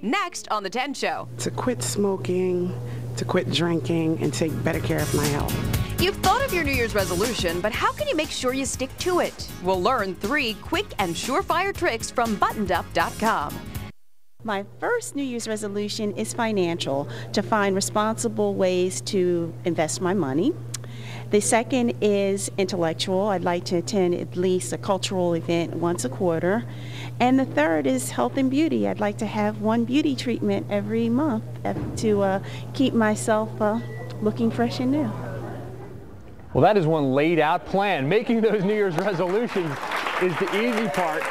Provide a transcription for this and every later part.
next on The 10 Show. To quit smoking, to quit drinking, and take better care of my health. You've thought of your New Year's resolution, but how can you make sure you stick to it? We'll learn 3 quick and surefire tricks from buttonedup.com. My first New Year's resolution is financial, to find responsible ways to invest my money. The second is intellectual. I'd like to attend at least a cultural event once a quarter. And the third is health and beauty. I'd like to have one beauty treatment every month to keep myself looking fresh and new. Well, that is one laid out plan. Making those New Year's resolutions is the easy part.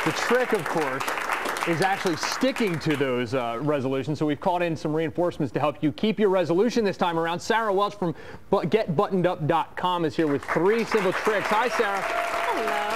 The trick, of course, is actually sticking to those resolutions. So we've called in some reinforcements to help you keep your resolution this time around. Sarah Welch from GetButtonedUp.com is here with 3 simple tricks. Hi, Sarah. Hello.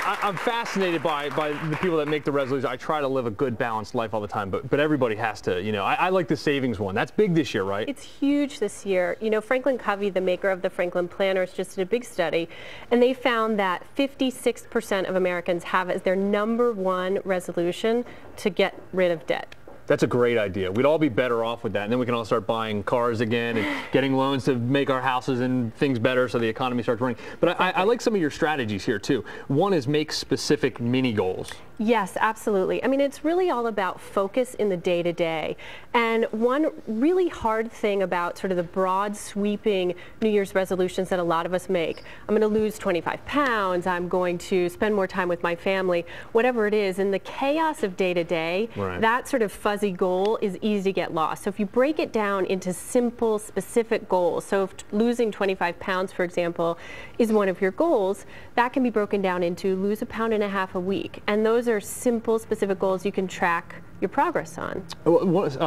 I'm fascinated by the people that make the resolution. I try to live a good, balanced life all the time, but everybody has to, you know. I like the savings one. That's big this year, right? It's huge this year. You know, Franklin Covey, the maker of the Franklin Planners, just did a big study, and they found that 56% of Americans have as their #1 resolution to get rid of debt. That's a great idea. We'd all be better off with that, and then we can all start buying cars again and getting loans to make our houses and things better so the economy starts running. But exactly. I like some of your strategies here too. One is make specific mini goals. Yes, absolutely. I mean, it's really all about focus in the day-to-day. And one really hard thing about sort of the broad sweeping New Year's resolutions that a lot of us make, I'm going to lose 25 pounds, I'm going to spend more time with my family, whatever it is, in the chaos of day-to-day, right, that sort of fuzzy goal is easy to get lost. So if you break it down into simple, specific goals, so if losing 25 pounds, for example, is one of your goals, that can be broken down into lose 1.5 pounds a week. And those are simple, specific goals you can track your progress on.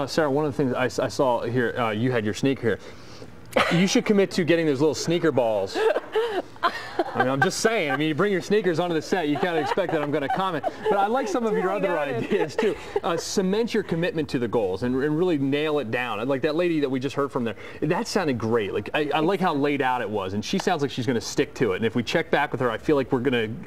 Sarah, one of the things I saw here, you had your sneaker here. You should commit to getting those little sneaker balls. I mean, I'm just saying. I mean, you bring your sneakers onto the set, you can't expect that I'm going to comment. But I like some of your other ideas too. Cement your commitment to the goals and really nail it down. Like that lady that we just heard from there, that sounded great. Like I like how laid out it was, and she sounds like she's going to stick to it. And if we check back with her, I feel like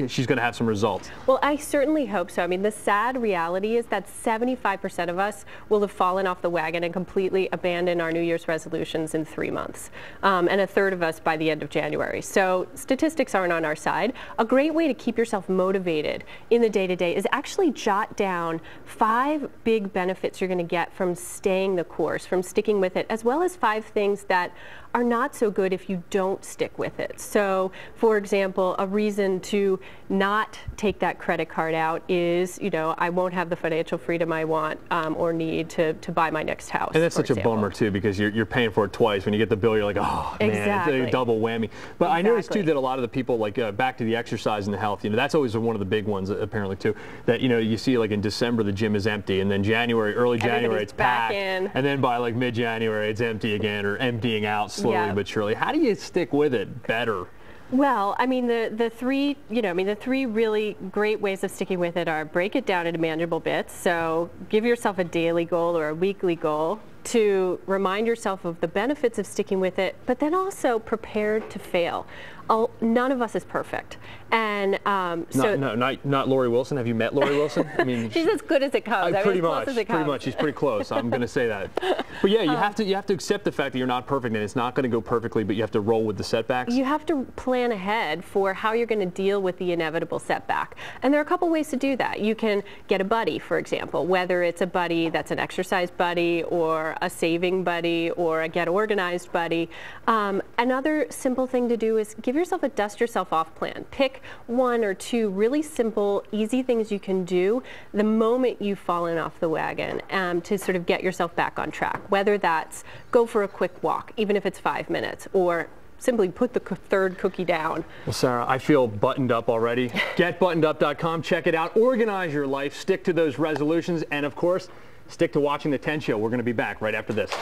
she's going to have some results. Well, I certainly hope so. I mean, the sad reality is that 75% of us will have fallen off the wagon and completely abandoned our New Year's resolutions in 3 months, and 1/3 of us by the end of January. So statistics aren't on our side. A great way to keep yourself motivated in the day-to-day is actually jot down 5 big benefits you're going to get from staying the course, from sticking with it, as well as 5 things that are not so good if you don't stick with it. So, for example, a reason to not take that credit card out is, you know, I won't have the financial freedom I want or need to buy my next house. And that's such a bummer too, because you're paying for it twice. When you get the bill, you're like, oh man, exactly. It's a double whammy. But exactly. I noticed too that a lot of the people, like back to the exercise and the health, you know, that's always one of the big ones apparently too. That, you know, you see like in December the gym is empty, and then January, early January it's packed, and then by like mid-January it's empty again, or emptying out slowly but surely. How do you stick with it better? Well, I mean, the 3 really great ways of sticking with it are break it down into manageable bits. So give yourself a daily goal or a weekly goal to remind yourself of the benefits of sticking with it, but then also prepared to fail. None of us is perfect, and not Lori Wilson. Have you met Lori Wilson? I mean, she's as good as it comes. Pretty much. She's pretty close. I'm going to say that. But yeah, you have to accept the fact that you're not perfect, and it's not going to go perfectly. But you have to roll with the setbacks. You have to plan ahead for how you're going to deal with the inevitable setback, and there are a couple ways to do that. You can get a buddy, for example, whether it's a buddy that's an exercise buddy, or a saving buddy, or a get organized buddy. Another simple thing to do is give yourself a dust yourself off plan. Pick 1 or 2 really simple, easy things you can do the moment you've fallen off the wagon to sort of get yourself back on track. Whether that's go for a quick walk, even if it's 5 minutes, or simply put the 3rd cookie down. Well, Sarah, I feel buttoned up already. GetButtonedUp.com. Check it out. Organize your life. Stick to those resolutions. And, of course, stick to watching The 10 Show. We're going to be back right after this.